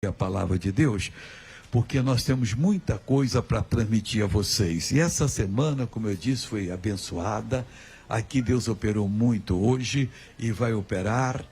a palavra de Deus, porque nós temos muita coisa para transmitir a vocês. E essa semana, como eu disse, foi abençoada. Aqui Deus operou muito hoje e vai operar.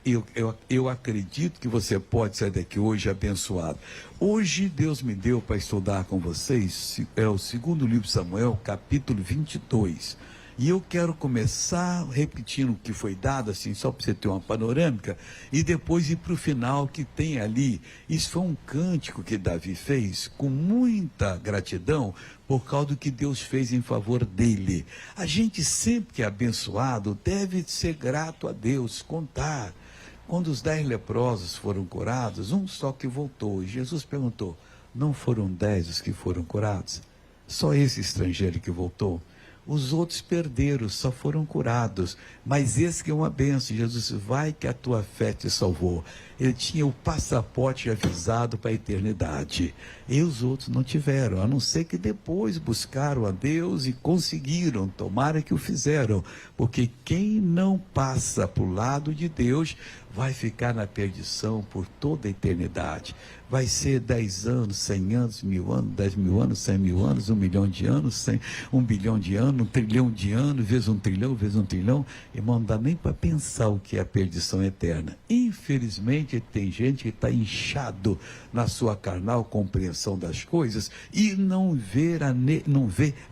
Eu acredito que você pode sair daqui hoje abençoado. Hoje Deus me deu para estudar com vocês, é o segundo livro de Samuel, capítulo 22. E eu quero começar repetindo o que foi dado, assim, só para você ter uma panorâmica, e depois ir para o final que tem ali. Isso foi um cântico que Davi fez com muita gratidão por causa do que Deus fez em favor dele. A gente sempre que é abençoado deve ser grato a Deus, contar. Quando os 10 leprosos foram curados, um só que voltou. E Jesus perguntou, não foram 10 os que foram curados? Só esse estrangeiro que voltou? Os outros perderam, só foram curados. Mas esse que é uma bênção. Jesus, vai que a tua fé te salvou. Ele tinha o passaporte avisado para a eternidade. E os outros não tiveram, a não ser que depois buscaram a Deus e conseguiram. Tomara que o fizeram. Porque quem não passa para o lado de Deus vai ficar na perdição por toda a eternidade. Vai ser 10 anos, 100 anos, 1000 anos, 10 mil anos, 100 mil anos, 1 milhão de anos, 1 bilhão de anos, 1 trilhão de anos, vezes 1 trilhão, vezes 1 trilhão. Irmão, não dá nem para pensar o que é a perdição eterna. Infelizmente, tem gente que está inchado na sua carnal compreensão das coisas e não vê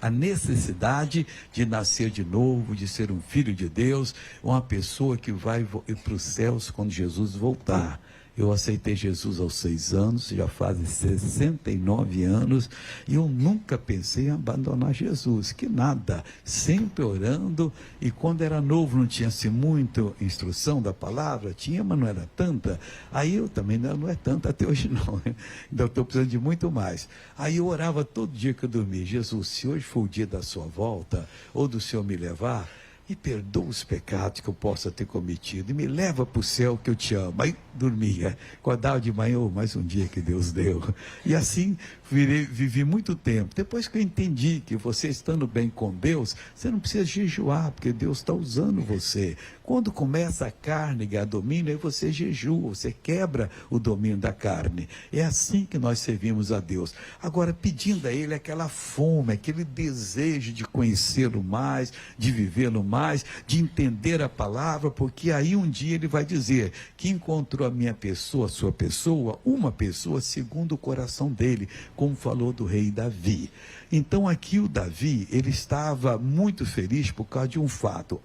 a necessidade de nascer de novo, de ser um filho de Deus, uma pessoa que vai para os céus quando Jesus voltar. Eu aceitei Jesus aos 6 anos, já fazem 69 anos, e eu nunca pensei em abandonar Jesus, que nada, sempre orando, e quando era novo não tinha assim muito instrução da palavra, tinha, mas não era tanta, aí eu também não é tanta até hoje não, ainda estou precisando de muito mais. Aí eu orava todo dia que eu dormia, Jesus, se hoje for o dia da sua volta, ou do Senhor me levar, e perdoa os pecados que eu possa ter cometido, e me leva para o céu que eu te amo. Aí dormia, acordava de manhã, mais um dia que Deus deu. E assim vivi muito tempo. Depois que eu entendi que você estando bem com Deus, você não precisa jejuar, porque Deus está usando você. Quando começa a carne ganhar domínio, aí você jejua, você quebra o domínio da carne. É assim que nós servimos a Deus. Agora, pedindo a Ele aquela fome, aquele desejo de conhecê-lo mais, de vivê-lo mais, de entender a palavra, porque aí um dia Ele vai dizer que encontrou a minha pessoa, a sua pessoa, uma pessoa segundo o coração dele, como falou do rei Davi. Então aqui o Davi, ele estava muito feliz por causa de um fato.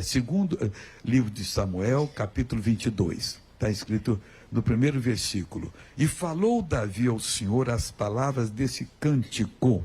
Segundo livro de Samuel, capítulo 22, está escrito no primeiro versículo. E falou Davi ao Senhor as palavras desse cântico,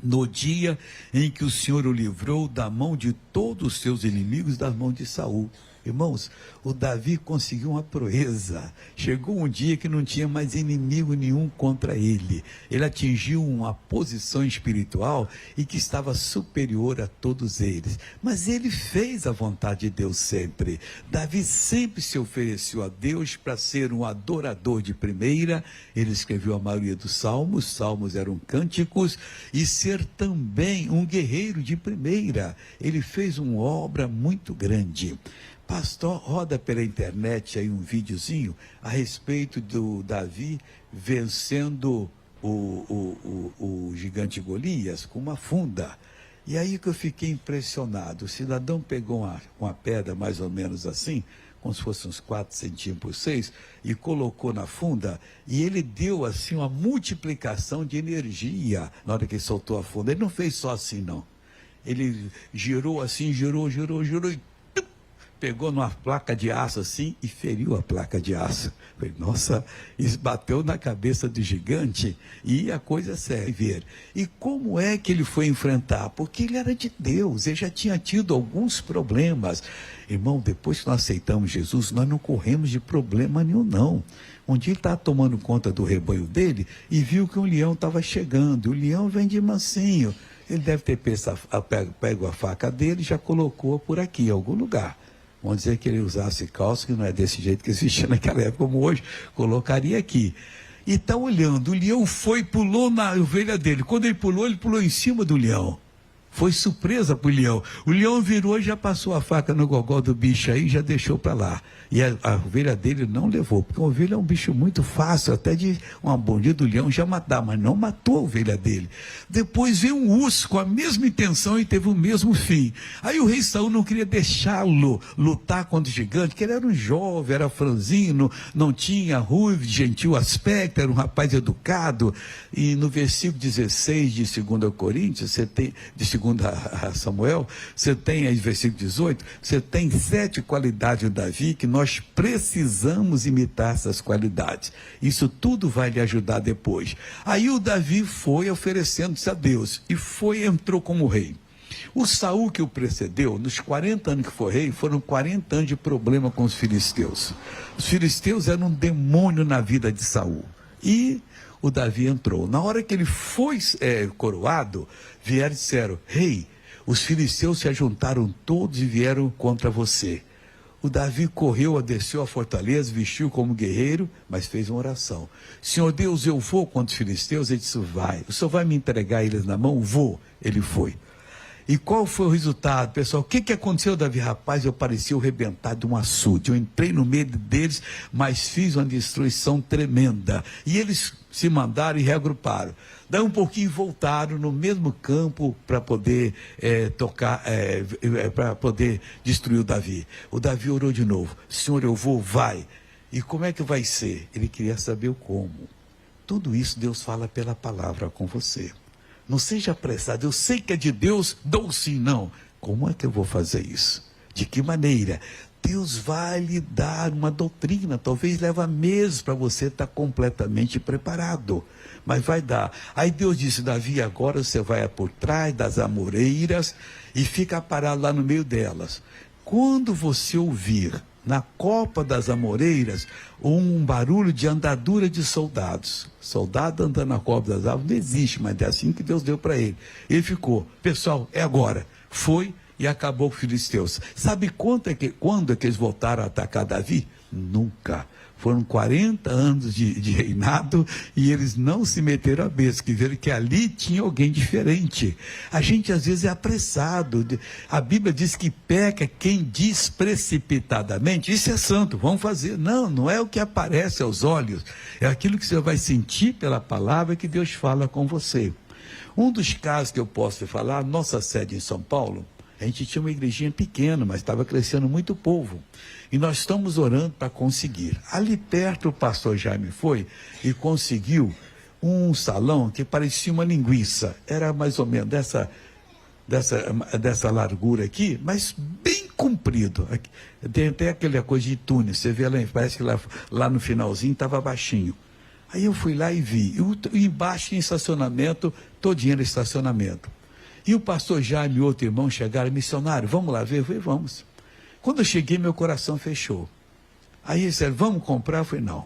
no dia em que o Senhor o livrou da mão de todos os seus inimigos, da mão de Saul. Irmãos, o Davi conseguiu uma proeza. Chegou um dia que não tinha mais inimigo nenhum contra ele. Ele atingiu uma posição espiritual e que estava superior a todos eles. Mas ele fez a vontade de Deus sempre. Davi sempre se ofereceu a Deus para ser um adorador de primeira. Ele escreveu a maioria dos salmos. Salmos eram cânticos. E ser também um guerreiro de primeira. Ele fez uma obra muito grande. Pastor, roda pela internet aí um videozinho a respeito do Davi vencendo o gigante Golias com uma funda. E aí que eu fiquei impressionado. O cidadão pegou uma pedra mais ou menos assim, como se fosse uns 4 centímetros por 6, e colocou na funda, e ele deu assim uma multiplicação de energia na hora que ele soltou a funda. Ele não fez só assim não. Ele girou assim, girou e pegou numa placa de aço assim e feriu a placa de aço. Falei, nossa, isso bateu na cabeça do gigante e a coisa é séria. E como é que ele foi enfrentar? Porque ele era de Deus, ele já tinha tido alguns problemas. Irmão, depois que nós aceitamos Jesus, nós não corremos de problema nenhum não. Um dia ele estava tomando conta do rebanho dele e viu que um leão estava chegando. O leão vem de mansinho. Ele deve ter pego a faca dele e já colocou por aqui, em algum lugar. Vamos dizer que ele usasse calça, que não é desse jeito que existia naquela época, como hoje, colocaria aqui. E está olhando, o leão foi, pulou na ovelha dele. Quando ele pulou em cima do leão. Foi surpresa para o leão. O leão virou e já passou a faca no gogó do bicho aí e já deixou para lá. E a ovelha dele não levou, porque a ovelha é um bicho muito fácil, até de uma mordida do leão já matar, mas não matou a ovelha dele. Depois veio um urso com a mesma intenção e teve o mesmo fim. Aí o rei Saul não queria deixá-lo lutar contra o gigante, porque ele era um jovem, era franzino, não tinha ruivo, gentil aspecto, era um rapaz educado. E no versículo 16 de 2 Coríntios, você tem, de 2 Samuel, você tem aí, versículo 18, você tem 7 qualidades de Davi que nós precisamos imitar essas qualidades. Isso tudo vai lhe ajudar depois. Aí o Davi foi oferecendo-se a Deus e entrou como rei. O Saul que o precedeu, nos 40 anos que foi rei, foram 40 anos de problema com os filisteus. Os filisteus eram um demônio na vida de Saul. E o Davi entrou. Na hora que ele foi coroado, vieram e disseram: rei, os filisteus se ajuntaram todos e vieram contra você. O Davi correu, desceu a fortaleza, vestiu como guerreiro, mas fez uma oração. Senhor Deus, eu vou contra os filisteus? Ele disse: vai. O senhor vai me entregar eles na mão? Vou. Ele foi. E qual foi o resultado, pessoal? O que aconteceu, Davi? Rapaz, eu parecia o rebentado de um açude. Eu entrei no meio deles, mas fiz uma destruição tremenda. E eles se mandaram e reagruparam. Daí um pouquinho voltaram no mesmo campo para poder para poder destruir o Davi. O Davi orou de novo: Senhor, eu vou, vai. E como é que vai ser? Ele queria saber o como. Tudo isso Deus fala pela palavra com você. Não seja apressado. Eu sei que é de Deus, dou sim, não. Como é que eu vou fazer isso? De que maneira? Deus vai lhe dar uma doutrina, talvez leva meses para você estar completamente preparado, mas vai dar. Aí Deus disse: Davi, agora você vai por trás das amoreiras e fica parado lá no meio delas. Quando você ouvir na copa das amoreiras um barulho de andadura de soldados, soldado andando na copa das árvores, não existe, mas é assim que Deus deu para ele. Ele ficou: pessoal, é agora. Foi e acabou com os filisteus. Sabe quando é que eles voltaram a atacar Davi? Nunca. Foram 40 anos de reinado e eles não se meteram a besta, que viram que ali tinha alguém diferente. A gente às vezes é apressado. A Bíblia diz que peca quem diz precipitadamente: isso é santo, vamos fazer. Não, não é o que aparece aos olhos, é aquilo que você vai sentir pela palavra que Deus fala com você. Um dos casos que eu posso falar, nossa sede em São Paulo, a gente tinha uma igrejinha pequena, mas estava crescendo muito povo. E nós estamos orando para conseguir. Ali perto o pastor Jaime foi e conseguiu um salão que parecia uma linguiça. Era mais ou menos dessa largura aqui, mas bem comprido. Tem até aquela coisa de túnel. Você vê lá, parece que lá no finalzinho estava baixinho. Aí eu fui lá e vi. E embaixo tinha estacionamento, todinho era estacionamento. E o pastor Jaime e outro irmão chegaram: missionário, vamos lá ver? Eu falei: vamos. Quando eu cheguei, meu coração fechou. Aí eles disseram: vamos comprar? Eu falei: não.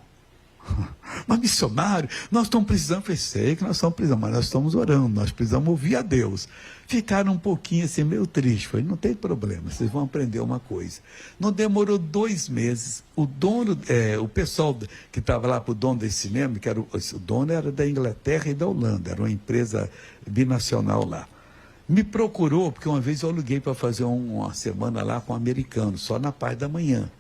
Mas missionário, nós estamos precisando. Eu falei: sei que nós estamos precisando, mas nós estamos orando, nós precisamos ouvir a Deus. Ficaram um pouquinho assim, meio tristes. Eu falei: não tem problema, vocês vão aprender uma coisa. Não demorou 2 meses, o dono, o pessoal que estava lá, para o dono desse cinema, que era o dono era da Inglaterra e da Holanda, era uma empresa binacional lá. Me procurou, porque uma vez eu aluguei para fazer uma semana lá com um americano, só na parte da manhã.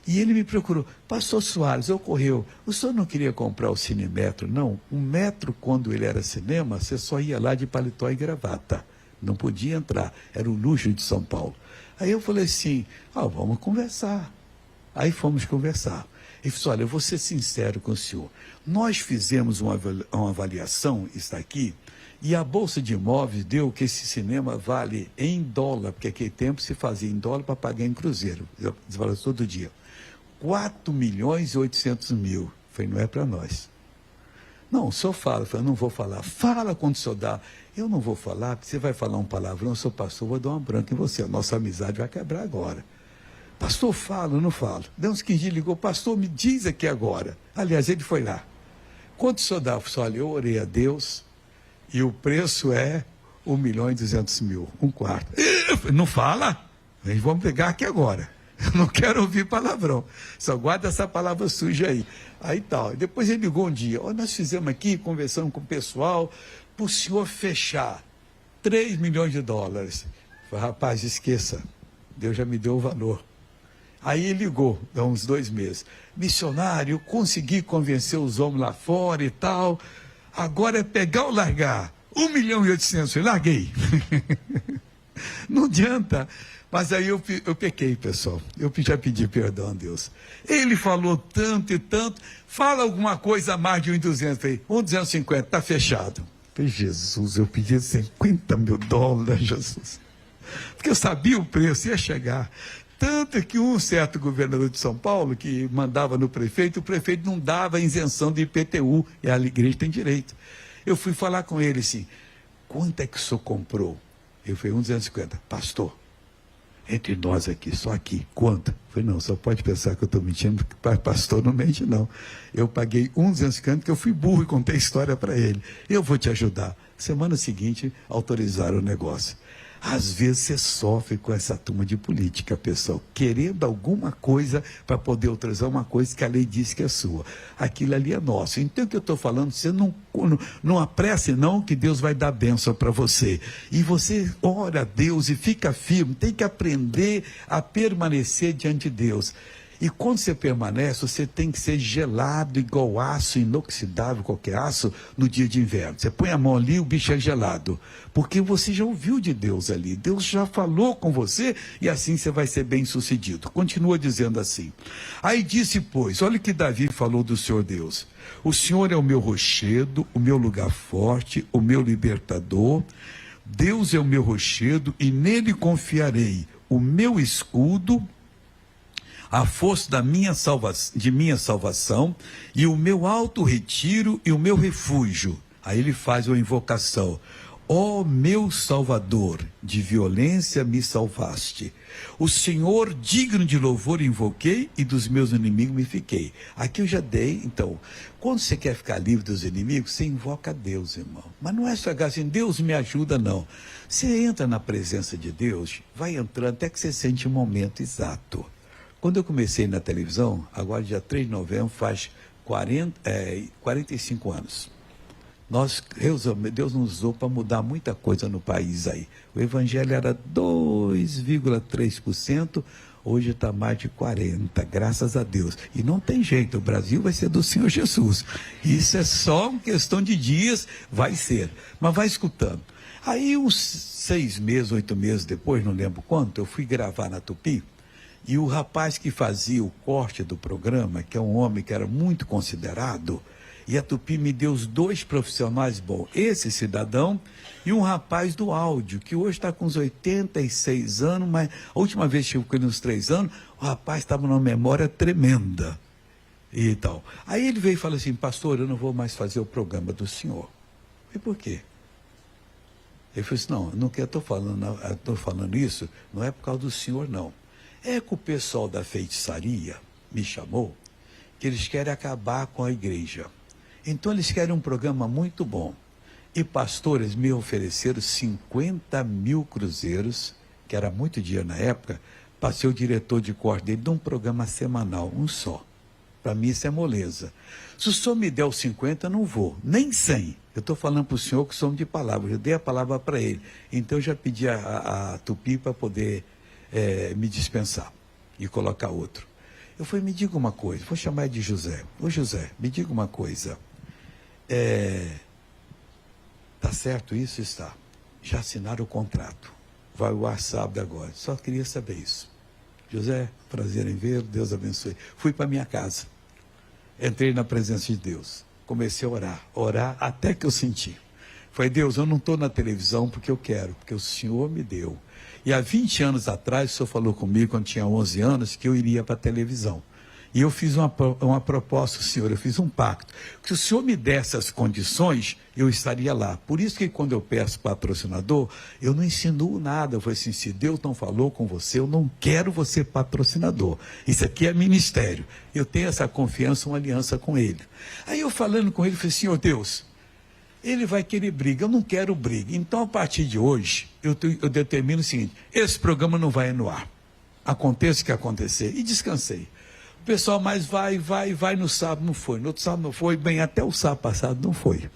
E ele me procurou: pastor Soares, ocorreu, o senhor não queria comprar o Cinemetro? Não, o metro, quando ele era cinema, você só ia lá de paletó e gravata, não podia entrar, era o luxo de São Paulo. Aí eu falei assim: vamos conversar. Aí fomos conversar. Ele falou: olha, eu vou ser sincero com o senhor, nós fizemos uma avaliação, está aqui, e a Bolsa de Imóveis deu que esse cinema vale em dólar, porque naquele tempo se fazia em dólar para pagar em cruzeiro, vale todo dia, 4.800.000. Eu falei: não é para nós. Não, o senhor fala. Eu falei: não vou falar. Fala quando o senhor dá. Eu não vou falar, porque você vai falar um palavrão, eu sou pastor, vou dar uma branca em você, a nossa amizade vai quebrar agora. Pastor, fala, eu não falo. Deu uns 15 dias, ligou: pastor, me diz aqui agora. Aliás, ele foi lá. Quanto o senhor dá? Eu falei: olha, eu orei a Deus e o preço é 1.200.000, um quarto. Não fala? Vamos pegar aqui agora. Eu não quero ouvir palavrão. Só guarda essa palavra suja aí. Aí tal. Depois ele ligou um dia: nós fizemos aqui, conversando com o pessoal, para o senhor fechar. 3 milhões de dólares. Eu falei, rapaz, esqueça, Deus já me deu o valor. Aí ele ligou, há uns 2 meses. Missionário, eu consegui convencer os homens lá fora e tal. Agora é pegar ou largar. 1.800.000, eu larguei. Não adianta. Mas aí eu pequei, pessoal. Eu já pedi perdão a Deus. Ele falou tanto e tanto. Fala alguma coisa a mais de 1.200. Falei, 1.250, está fechado. Falei, Jesus, eu pedi 50 mil dólares, Jesus. Porque eu sabia o preço, ia chegar. Tanto que um certo governador de São Paulo, que mandava no prefeito, o prefeito não dava isenção de IPTU, e a igreja tem direito. Eu fui falar com ele assim, quanto é que o senhor comprou? Eu falei, 1.250. Pastor, entre nós aqui, só aqui, quanto? Eu falei, não, só pode pensar que eu estou mentindo, porque pastor não mente não. Eu paguei 1.250, porque eu fui burro e contei a história para ele. Eu vou te ajudar. Semana seguinte, autorizaram o negócio. Às vezes você sofre com essa turma de política, pessoal, querendo alguma coisa para poder autorizar uma coisa que a lei diz que é sua. Aquilo ali é nosso. Então, o que eu estou falando, você não apresse não, que Deus vai dar bênção para você. E você ora a Deus e fica firme, tem que aprender a permanecer diante de Deus. E quando você permanece, você tem que ser gelado, igual aço, inoxidável, qualquer aço, no dia de inverno. Você põe a mão ali, o bicho é gelado. Porque você já ouviu de Deus ali. Deus já falou com você e assim você vai ser bem sucedido. Continua dizendo assim. Aí disse, pois, olha o que Davi falou do Senhor Deus. O Senhor é o meu rochedo, o meu lugar forte, o meu libertador. Deus é o meu rochedo e nele confiarei. O meu escudo, a força de minha salvação, e o meu alto retiro e o meu refúgio. Aí ele faz uma invocação. Ó meu Salvador, de violência me salvaste. O Senhor digno de louvor invoquei e dos meus inimigos me fiquei. Aqui eu já dei, então, quando você quer ficar livre dos inimigos, você invoca a Deus, irmão. Mas não é só assim, Deus me ajuda, não. Você entra na presença de Deus, vai entrando até que você sente o momento exato. Quando eu comecei na televisão, agora dia 3 de novembro, faz 45 anos. Deus nos usou para mudar muita coisa no país aí. O evangelho era 2,3%, hoje está mais de 40%, graças a Deus. E não tem jeito, o Brasil vai ser do Senhor Jesus. Isso é só uma questão de dias, vai ser. Mas vai escutando. Aí uns 6 meses, 8 meses depois, não lembro quanto, eu fui gravar na Tupi. E o rapaz que fazia o corte do programa, que é um homem que era muito considerado, e a Tupi me deu os 2 profissionais bons, esse cidadão e um rapaz do áudio, que hoje está com uns 86 anos, mas a última vez que eu fui uns 3 anos, o rapaz estava numa memória tremenda e tal. Aí ele veio e falou assim, pastor, eu não vou mais fazer o programa do senhor. E por quê? Ele falou assim, não estou falando isso, não é por causa do senhor, não. É que o pessoal da feitiçaria me chamou, que eles querem acabar com a igreja. Então eles querem um programa muito bom. E pastores me ofereceram 50 mil cruzeiros, que era muito dinheiro na época, para ser o diretor de corte dele de um programa semanal, um só. Para mim isso é moleza. Se o senhor me der os 50, eu não vou, nem 100. Eu estou falando para o senhor que somos de palavra, eu dei a palavra para ele. Então eu já pedi a Tupi para poder me dispensar e colocar outro. Eu falei, me diga uma coisa, vou chamar de José. Ô José, me diga uma coisa. Tá certo isso? Está. Já assinaram o contrato. Vai o ar sábado agora. Só queria saber isso. José, prazer em vê-lo, Deus abençoe. Fui para minha casa. Entrei na presença de Deus. Comecei a orar até que eu senti. Falei, Deus, eu não estou na televisão porque eu quero, porque o Senhor me deu. E há 20 anos atrás, o Senhor falou comigo, quando tinha 11 anos, que eu iria para a televisão. E eu fiz uma proposta, Senhor, eu fiz um pacto. Que se o Senhor me desse as condições, eu estaria lá. Por isso que quando eu peço patrocinador, eu não insinuo nada. Eu falei assim, se Deus não falou com você, eu não quero você patrocinador. Isso aqui é ministério. Eu tenho essa confiança, uma aliança com Ele. Aí eu falando com Ele, falei, Senhor Deus, ele vai querer briga, eu não quero briga. Então, a partir de hoje, eu determino o seguinte, esse programa não vai no ar. Aconteça o que acontecer. E descansei. O pessoal mais vai no sábado, não foi. No outro sábado não foi, bem, até o sábado passado não foi.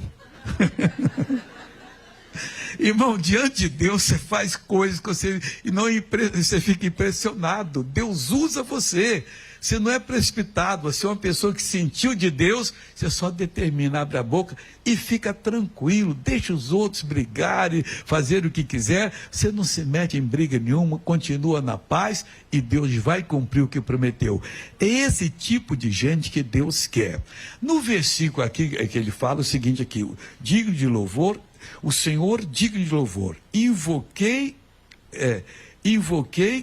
Irmão, diante de Deus você faz coisas que você fica impressionado. Deus usa você. Você não é precipitado, você é uma pessoa que sentiu de Deus, você só determina, abre a boca e fica tranquilo, deixa os outros brigarem, fazer o que quiser, você não se mete em briga nenhuma, continua na paz e Deus vai cumprir o que prometeu. É esse tipo de gente que Deus quer. No versículo aqui, é que ele fala o seguinte aqui, digno de louvor, o Senhor digno de louvor, invoquei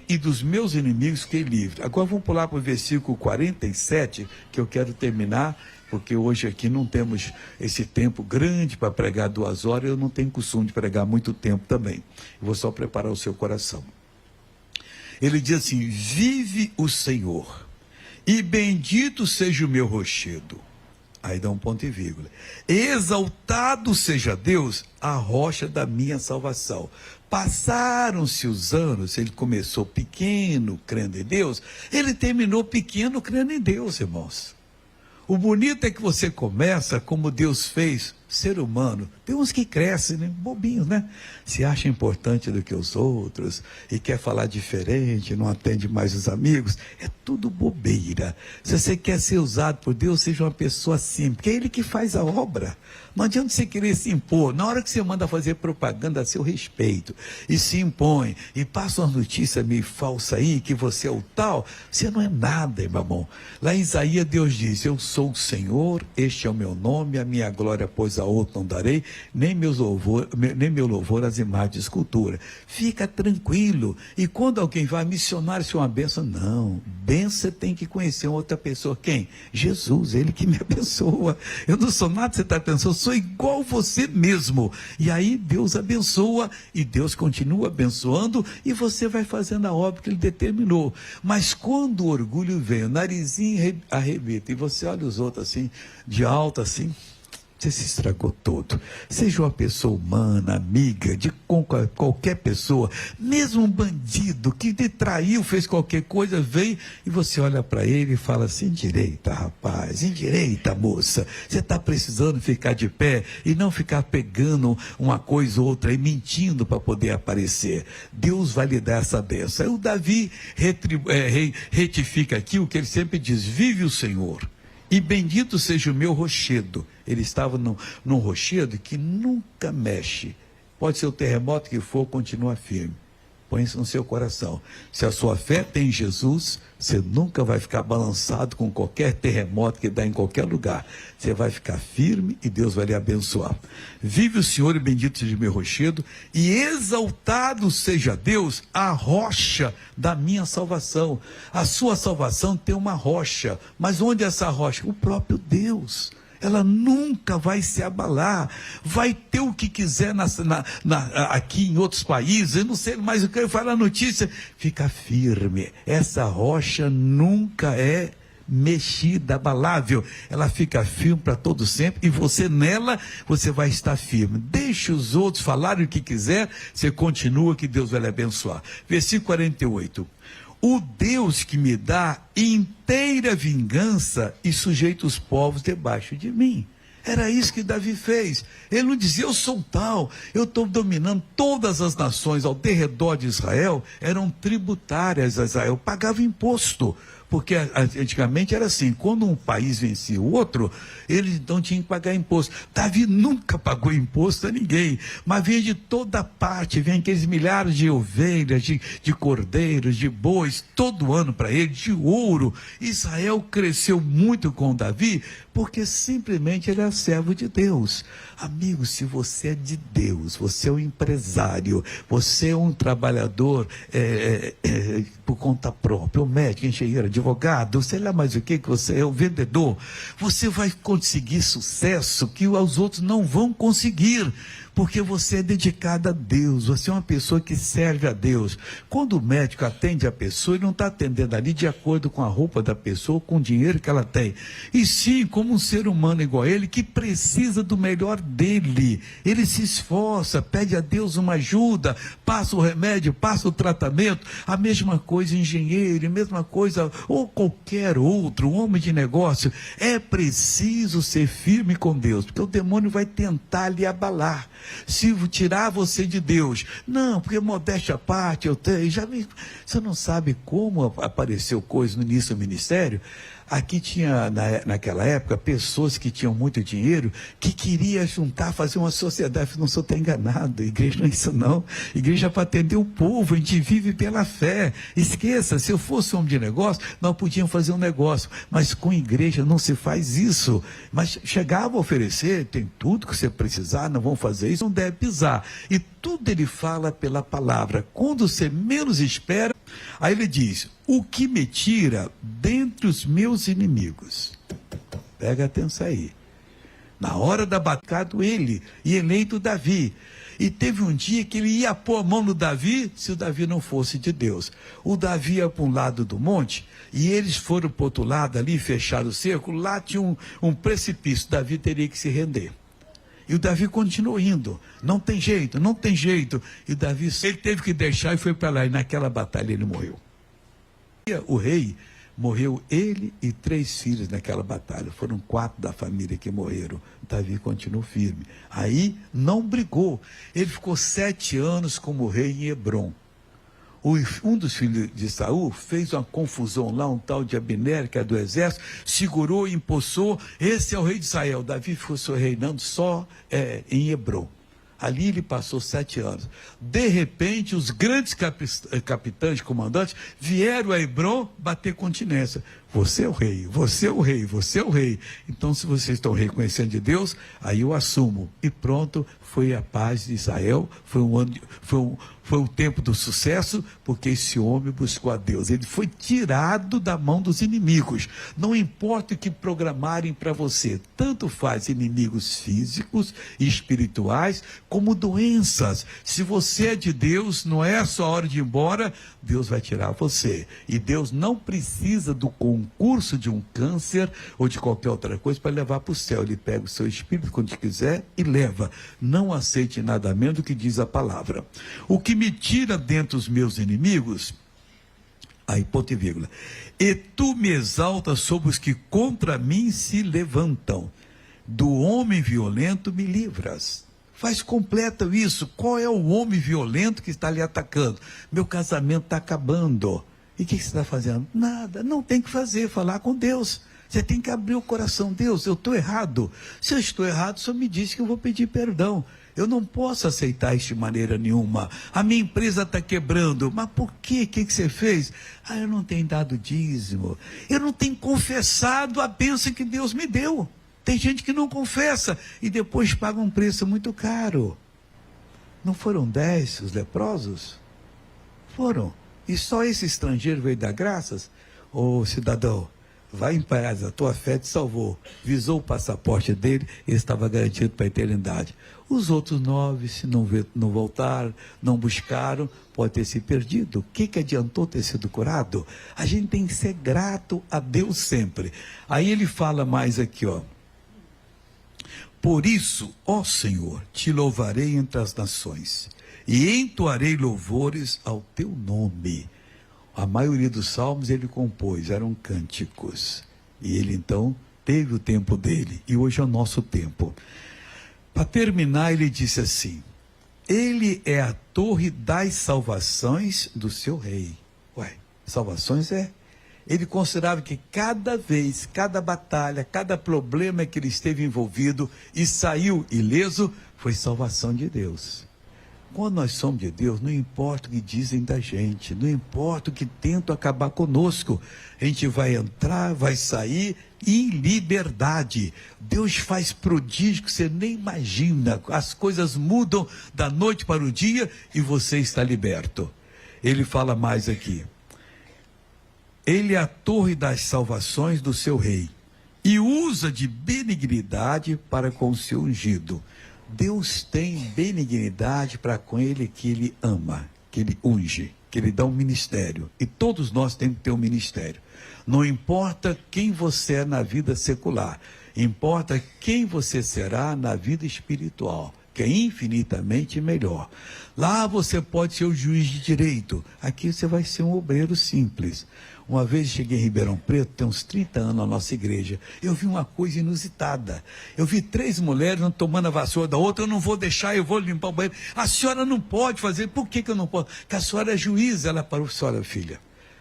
e dos meus inimigos fiquei livre. Agora vamos pular para o versículo 47, que eu quero terminar, porque hoje aqui não temos esse tempo grande para pregar 2 horas, eu não tenho costume de pregar muito tempo também. Eu vou só preparar o seu coração. Ele diz assim, vive o Senhor, e bendito seja o meu rochedo. Aí dá um ponto e vírgula. Exaltado seja Deus, a rocha da minha salvação. Passaram-se os anos, ele começou pequeno, crendo em Deus, ele terminou pequeno, crendo em Deus, irmãos. O bonito é que você começa como Deus fez, ser humano. Tem uns que crescem, né? Bobinhos, né? Se acha importante do que os outros e quer falar diferente, não atende mais os amigos. É tudo bobeira. Se você quer ser usado por Deus, seja uma pessoa simples, porque é Ele que faz a obra. Não adianta você querer se impor. Na hora que você manda fazer propaganda a seu respeito e se impõe e passa uma notícia meio falsa aí, que você é o tal, você não é nada, irmão. Lá em Isaías Deus diz, eu sou o Senhor, este é o meu nome, a minha glória, pois a outro não darei, nem meu louvor às imagens de escultura. Fica tranquilo. E quando alguém vai, missionário, isso é uma benção? Não. Benção você tem que conhecer outra pessoa. Quem? Jesus, Ele que me abençoa. Eu não sou nada, você está pensando, eu sou igual você mesmo. E aí Deus abençoa, e Deus continua abençoando, e você vai fazendo a obra que Ele determinou. Mas quando o orgulho vem, o narizinho arrebenta, e você olha os outros assim, de alto assim, você se estragou todo. Seja uma pessoa humana, amiga, com qualquer pessoa, mesmo um bandido que te traiu, fez qualquer coisa, vem e você olha para ele e fala assim, endireita, rapaz, endireita, moça. Você está precisando ficar de pé e não ficar pegando uma coisa ou outra e mentindo para poder aparecer. Deus vai lhe dar essa bênção. Aí o Davi retifica aqui o que ele sempre diz, vive o Senhor. E bendito seja o meu rochedo. Ele estava num rochedo que nunca mexe. Pode ser o terremoto que for, continua firme. Põe isso no seu coração. Se a sua fé tem em Jesus, você nunca vai ficar balançado com qualquer terremoto que dá em qualquer lugar. Você vai ficar firme e Deus vai lhe abençoar. Vive o Senhor e bendito seja o meu rochedo, e exaltado seja Deus, a rocha da minha salvação. A sua salvação tem uma rocha, mas onde é essa rocha? O próprio Deus. Ela nunca vai se abalar, vai ter o que quiser aqui em outros países, eu não sei mais o que eu falo, a notícia, fica firme, essa rocha nunca é mexida, abalável, ela fica firme para todo sempre, e você nela, você vai estar firme. Deixe os outros falarem o que quiser, você continua, que Deus vai lhe abençoar. Versículo 48. O Deus que me dá inteira vingança e sujeita os povos debaixo de mim. Era isso que Davi fez. Ele não dizia, eu sou tal, eu estou dominando todas as nações ao derredor de Israel, eram tributárias a Israel, pagavam imposto. Porque antigamente era assim, quando um país vencia o outro, eles então tinham que pagar imposto. Davi nunca pagou imposto a ninguém, mas vinha de toda parte, vinha aqueles milhares de ovelhas, de cordeiros, de bois, todo ano para ele, de ouro. Israel cresceu muito com Davi, porque simplesmente ele era servo de Deus. Amigo, se você é de Deus, você é um empresário, você é um trabalhador por conta própria, um médico, engenheiro, advogado, sei lá mais o que você é, um vendedor, você vai conseguir sucesso que os outros não vão conseguir, porque você é dedicado a Deus, você é uma pessoa que serve a Deus. Quando o médico atende a pessoa, ele não está atendendo ali de acordo com a roupa da pessoa, com o dinheiro que ela tem, e sim como um ser humano igual a ele, que precisa do melhor dele. Ele se esforça, pede a Deus uma ajuda, passa o remédio, passa o tratamento. A mesma coisa engenheiro, a mesma coisa ou qualquer outro homem de negócio. É preciso ser firme com Deus, porque o demônio vai tentar lhe abalar. Se tirar você de Deus, não, porque modéstia à parte, eu tenho, você não sabe como apareceu coisa no início do ministério. Aqui tinha, naquela época, pessoas que tinham muito dinheiro, que queriam juntar, fazer uma sociedade. Não sou até enganado, igreja não é isso não. Igreja é para atender o povo, a gente vive pela fé. Esqueça, se eu fosse homem de negócio, nós podíamos fazer um negócio, mas com igreja não se faz isso. Mas chegava a oferecer, tem tudo que você precisar, não vão fazer isso, não deve pisar. E tudo ele fala pela palavra. Quando você menos espera, aí ele diz: o que me tira dentre os meus inimigos. Pega atenção aí. Na hora da batalha, ele e eleito Davi. E teve um dia que ele ia pôr a mão no Davi, se o Davi não fosse de Deus. O Davi ia para um lado do monte, e eles foram para o outro lado ali, fecharam o cerco, lá tinha um precipício, Davi teria que se render. E o Davi continuou indo, não tem jeito, não tem jeito. E o Davi, ele teve que deixar e foi para lá, e naquela batalha ele morreu. O rei morreu, ele e 3 filhos naquela batalha, foram 4 da família que morreram. Davi continuou firme, aí não brigou, ele ficou 7 anos como rei em Hebrom. Um dos filhos de Saul fez uma confusão lá, um tal de Abner, que é do exército, segurou e empossou, esse é o rei de Israel. Davi ficou reinando só em Hebrom. Ali ele passou 7 anos. De repente, os grandes capitães, comandantes, vieram a Hebrom bater continência. Você é o rei, você é o rei, você é o rei. Então, se vocês estão reconhecendo de Deus, aí eu assumo. E pronto, foi a paz de Israel, foi o tempo do sucesso, porque esse homem buscou a Deus. Ele foi tirado da mão dos inimigos. Não importa o que programarem para você, tanto faz inimigos físicos e espirituais, como doenças. Se você é de Deus, não é a sua hora de ir embora, Deus vai tirar você. E Deus não precisa do concurso de um câncer ou de qualquer outra coisa para levar para o céu. Ele pega o seu espírito quando quiser e leva. Não aceite nada menos do que diz a palavra. O que me tira dentre os meus inimigos, aí ponto e vírgula, e tu me exaltas sobre os que contra mim se levantam. Do homem violento me livras. Faz completo isso. Qual é o homem violento que está lhe atacando? Meu casamento está acabando. E o que você está fazendo? Nada, não tem que fazer, falar com Deus. Você tem que abrir o coração. Deus, eu estou errado. Se eu estou errado, o Senhor me disse que eu vou pedir perdão. Eu não posso aceitar isso de maneira nenhuma. A minha empresa está quebrando. Mas por quê? O que você fez? Eu não tenho dado dízimo. Eu não tenho confessado a bênção que Deus me deu. Tem gente que não confessa e depois paga um preço muito caro. Não foram 10 os leprosos? Foram. E só esse estrangeiro veio dar graças? Ô cidadão, vai em paz, a tua fé te salvou. Visou o passaporte dele, ele estava garantido para a eternidade. Os outros 9, se não voltaram, não buscaram, pode ter se perdido. O que adiantou ter sido curado? A gente tem que ser grato a Deus sempre. Aí ele fala mais aqui, ó. Por isso, ó Senhor, te louvarei entre as nações e entoarei louvores ao teu nome. A maioria dos salmos ele compôs, eram cânticos. E ele então teve o tempo dele, e hoje é o nosso tempo. Para terminar, ele disse assim: ele é a torre das salvações do seu rei. Ué, salvações é? Ele considerava que cada vez, cada batalha, cada problema que ele esteve envolvido e saiu ileso, foi salvação de Deus. Quando nós somos de Deus, não importa o que dizem da gente, não importa o que tentam acabar conosco, a gente vai entrar, vai sair em liberdade. Deus faz prodígio que você nem imagina, as coisas mudam da noite para o dia e você está liberto. Ele fala mais aqui. Ele é a torre das salvações do seu rei e usa de benignidade para com o seu ungido. Deus tem benignidade para com ele que ele ama, que ele unge, que ele dá um ministério. E todos nós temos que ter um ministério. Não importa quem você é na vida secular, importa quem você será na vida espiritual. que é infinitamente melhor. Lá você pode ser o juiz de direito, aqui você vai ser um obreiro simples. Uma vez cheguei em Ribeirão Preto, tem uns 30 anos na nossa igreja, eu vi uma coisa inusitada. Eu vi 3 mulheres tomando a vassoura da outra, eu não vou deixar, eu vou limpar o banheiro. A senhora não pode fazer, por que eu não posso? Porque a senhora é juíza. Ela parou, senhora filha,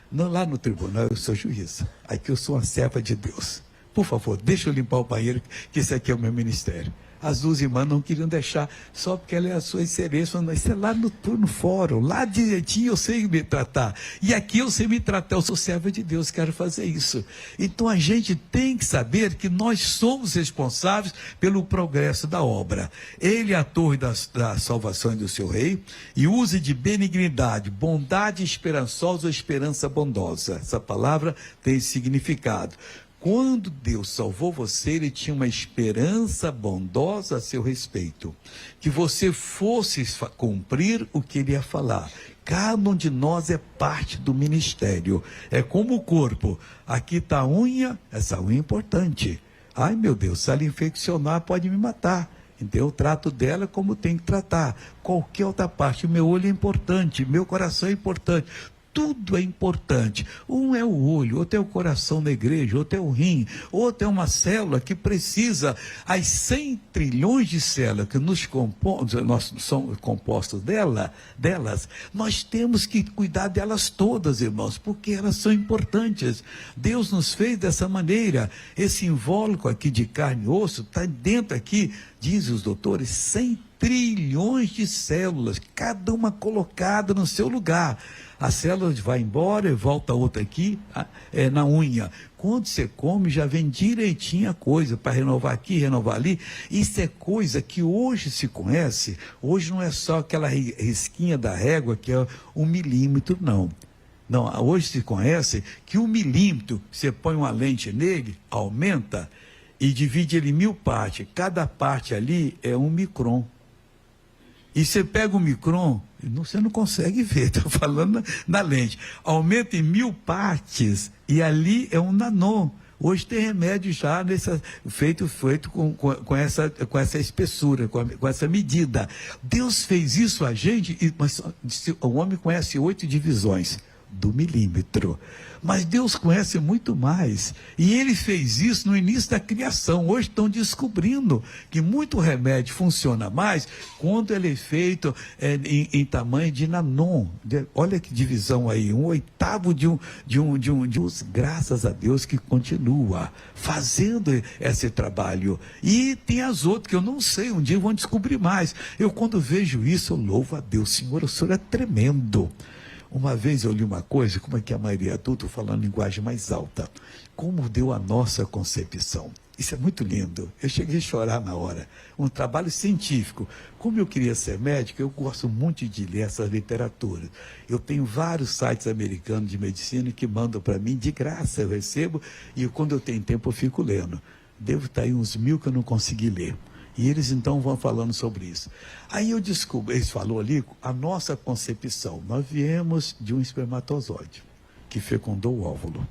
não, lá no tribunal eu sou juíza, aqui eu sou uma serva de Deus. Por favor, deixa eu limpar o banheiro, que esse aqui é o meu ministério. As 2 irmãs não queriam deixar, só porque ela é a sua excelência. Isso é lá no fórum, lá direitinho eu sei me tratar. E aqui eu sei me tratar, eu sou serva de Deus, quero fazer isso. Então a gente tem que saber que nós somos responsáveis pelo progresso da obra. Ele é a torre da salvação do seu rei, e use de benignidade, bondade esperançosa ou esperança bondosa. Essa palavra tem esse significado. Quando Deus salvou você, Ele tinha uma esperança bondosa a seu respeito, que você fosse cumprir o que Ele ia falar. Cada um de nós é parte do ministério, é como o corpo. Aqui está a unha, essa unha é importante. Ai meu Deus, se ela infeccionar pode me matar. Então eu trato dela como tem que tratar. Qualquer outra parte, o meu olho é importante, meu coração é importante. Tudo é importante. Um é o olho, outro é o coração da igreja, outro é o rim, outro é uma célula que precisa. As 100 trilhões de células que nós somos compostos delas, nós temos que cuidar delas todas, irmãos, porque elas são importantes. Deus nos fez dessa maneira. Esse invólucro aqui de carne e osso está dentro aqui, dizem os doutores, 100 trilhões de células, cada uma colocada no seu lugar. A célula vai embora e volta outra aqui, na unha. Quando você come, já vem direitinho a coisa, para renovar aqui, renovar ali. Isso é coisa que hoje se conhece. Hoje não é só aquela risquinha da régua, que é 1 milímetro, não. Não, hoje se conhece que 1 milímetro, você põe uma lente nele, aumenta e divide ele em 1000 partes. Cada parte ali é 1 micron. E você pega o micron, você não consegue ver, estou falando na lente. Aumenta em 1000 partes e ali é 1 nanô. Hoje tem remédio já feito com essa espessura, com essa medida. Deus fez isso a gente, mas o homem conhece 8 divisões do milímetro. Mas Deus conhece muito mais. E Ele fez isso no início da criação. Hoje estão descobrindo que muito remédio funciona mais quando ele é feito em tamanho de nanon. Olha que divisão aí, 1/8 de um. Graças a Deus que continua fazendo esse trabalho. E tem as outras que eu não sei, um dia vão descobrir mais. Eu quando vejo isso, eu louvo a Deus. Senhor, o Senhor é tremendo. Uma vez eu li uma coisa, como é que a maioria adulta falando linguagem mais alta, como deu a nossa concepção. Isso é muito lindo, eu cheguei a chorar na hora. Um trabalho científico. Como eu queria ser médico, eu gosto muito de ler essa literatura. Eu tenho vários sites americanos de medicina que mandam para mim de graça, eu recebo, e quando eu tenho tempo eu fico lendo. Devo estar aí uns 1000 que eu não consegui ler. E eles então vão falando sobre isso. Aí eu descubro, eles falaram ali, a nossa concepção. Nós viemos de um espermatozoide que fecundou o óvulo.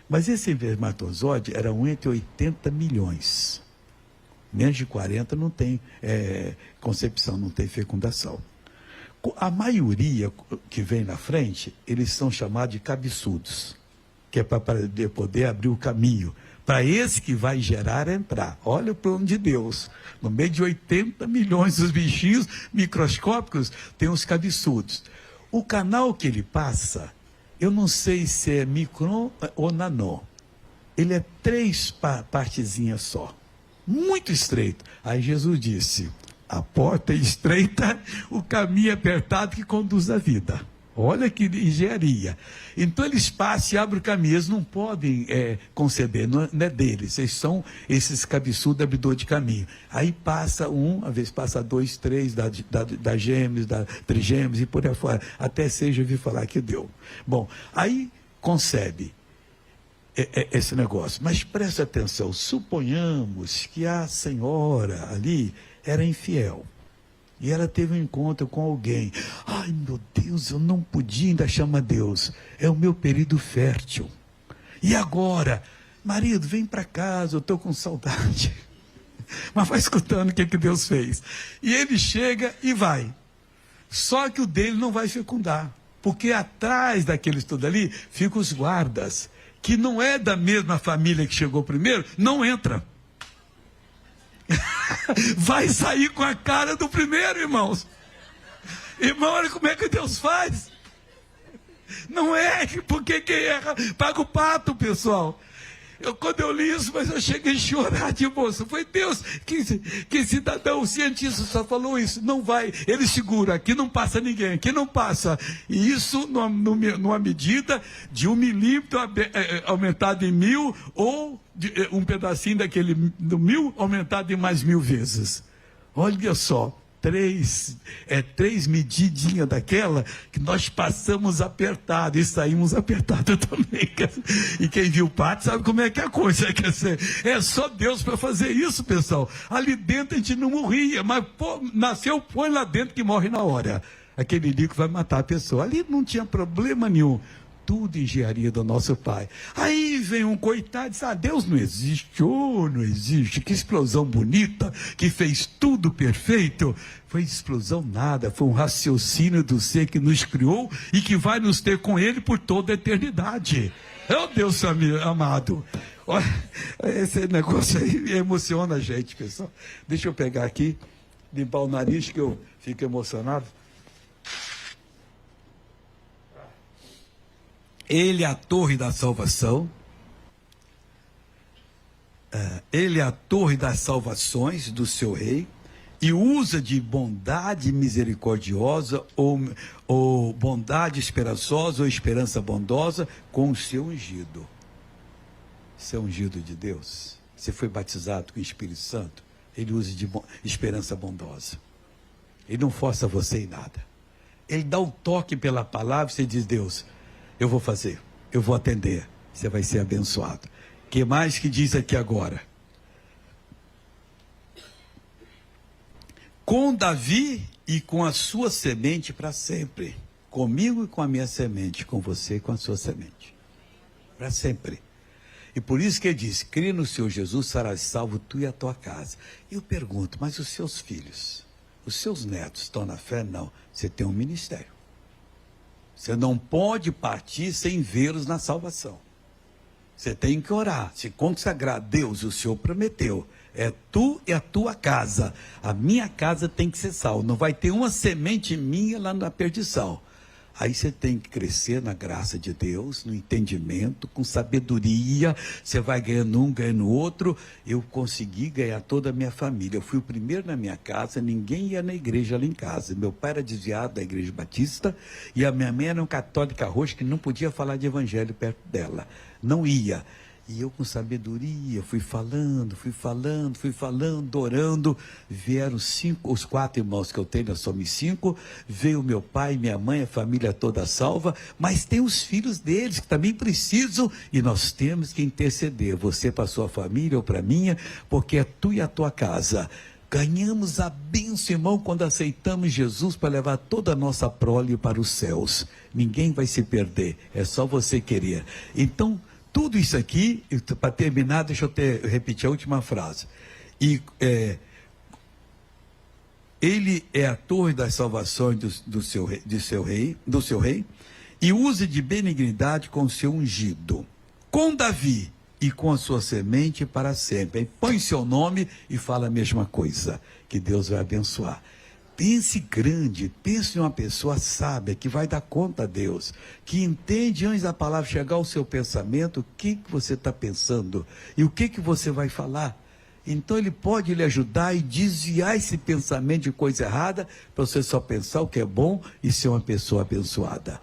Mas esse espermatozoide era entre 80 milhões. Menos de 40 não tem concepção, não tem fecundação. A maioria que vem na frente, eles são chamados de cabeçudos, que é para poder abrir o caminho para esse que vai gerar entrar. Olha o plano de Deus. No meio de 80 milhões dos bichinhos microscópicos, tem os cabeçudos. O canal que ele passa, eu não sei se é micron ou nanô. Ele é 3 partezinhas só. Muito estreito. Aí Jesus disse, a porta é estreita, o caminho é apertado que conduz à vida. Olha que engenharia. Então eles passam e abrem o caminho. Eles não podem conceber, não é deles. Eles são esses cabeçudos abridor de caminho. Aí passa às vezes passa 2, 3, da gêmeos, da trigêmeos e por aí fora. Até 6 eu ouvi falar que deu. Bom, aí concebe esse negócio. Mas preste atenção, suponhamos que a senhora ali era infiel. E ela teve um encontro com alguém. Ai, meu Deus, eu não podia, ainda chama Deus. É o meu período fértil. E agora? Marido, vem para casa, eu estou com saudade. Mas vai escutando o que Deus fez. E ele chega e vai. Só que o dele não vai fecundar. Porque atrás daqueles tudo ali, ficam os guardas, que não é da mesma família que chegou primeiro, não entra. Vai sair com a cara do primeiro, irmãos. Irmão, olha como é que Deus faz. Não é, porque quem erra paga o pato, pessoal. Quando eu li isso, mas eu cheguei a chorar de emoção. Foi Deus, que cidadão, cientista só falou isso. Não vai, ele segura, aqui não passa ninguém, aqui não passa. E isso numa medida de 1 milímetro aumentado em 1000, ou um pedacinho daquele do 1000 aumentado em mais 1000 vezes. Olha só. Três medidinhas daquela que nós passamos apertado e saímos apertado também. E quem viu o parto sabe como é que é a coisa. Quer dizer, é só Deus para fazer isso, pessoal. Ali dentro a gente não morria, mas nasceu, põe lá dentro que morre na hora. Aquele líquido vai matar a pessoa. Ali não tinha problema nenhum. Tudo engenharia do nosso Pai. Aí vem um coitado e diz, Deus não existe, não existe, que explosão bonita, que fez tudo perfeito. Foi explosão nada, foi um raciocínio do ser que nos criou e que vai nos ter com Ele por toda a eternidade. Deus amado. Olha, esse negócio aí emociona a gente, pessoal. Deixa eu pegar aqui, limpar o nariz que eu fico emocionado. Ele é a torre da salvação. Ele é a torre das salvações do seu rei. E usa de bondade misericordiosa, ou bondade esperançosa, ou esperança bondosa, com o seu ungido. Você é ungido de Deus. Você foi batizado com o Espírito Santo. Ele usa de esperança bondosa. Ele não força você em nada. Ele dá um toque pela palavra e você diz, Deus, eu vou fazer, eu vou atender, você vai ser abençoado. O que mais que diz aqui agora? Com Davi e com a sua semente para sempre. Comigo e com a minha semente, com você e com a sua semente. Para sempre. E por isso que ele diz, crê no Senhor Jesus, serás salvo tu e a tua casa. E eu pergunto, mas os seus filhos, os seus netos estão na fé? Não, você tem um ministério. Você não pode partir sem vê-los na salvação. Você tem que orar, se consagrar a Deus, o Senhor prometeu. É tu e a tua casa. A minha casa tem que ser salva. Não vai ter uma semente minha lá na perdição. Aí você tem que crescer na graça de Deus, no entendimento, com sabedoria. Você vai ganhando um, ganhando outro. Eu consegui ganhar toda a minha família. Eu fui o primeiro na minha casa, ninguém ia na igreja lá em casa. Meu pai era desviado da igreja batista e a minha mãe era uma católica roxa que não podia falar de evangelho perto dela. Não ia. E eu com sabedoria fui falando, orando. Vieram os 4 irmãos que eu tenho, nós somos 5. Veio meu pai, minha mãe, a família toda salva. Mas tem os filhos deles que também precisam. E nós temos que interceder. Você para a sua família ou para a minha, porque é tu e a tua casa. Ganhamos a bênção, irmão, quando aceitamos Jesus para levar toda a nossa prole para os céus. Ninguém vai se perder. É só você querer. Então, tudo isso aqui, para terminar, deixa eu repetir a última frase. Ele é a torre das salvações do seu rei, e usa de benignidade com o seu ungido, com Davi e com a sua semente para sempre. Aí põe seu nome e fala a mesma coisa, que Deus vai abençoar. Pense grande, pense em uma pessoa sábia, que vai dar conta a Deus, que entende antes da palavra chegar ao seu pensamento, o que você está pensando e o que você vai falar. Então ele pode lhe ajudar e desviar esse pensamento de coisa errada, para você só pensar o que é bom e ser uma pessoa abençoada.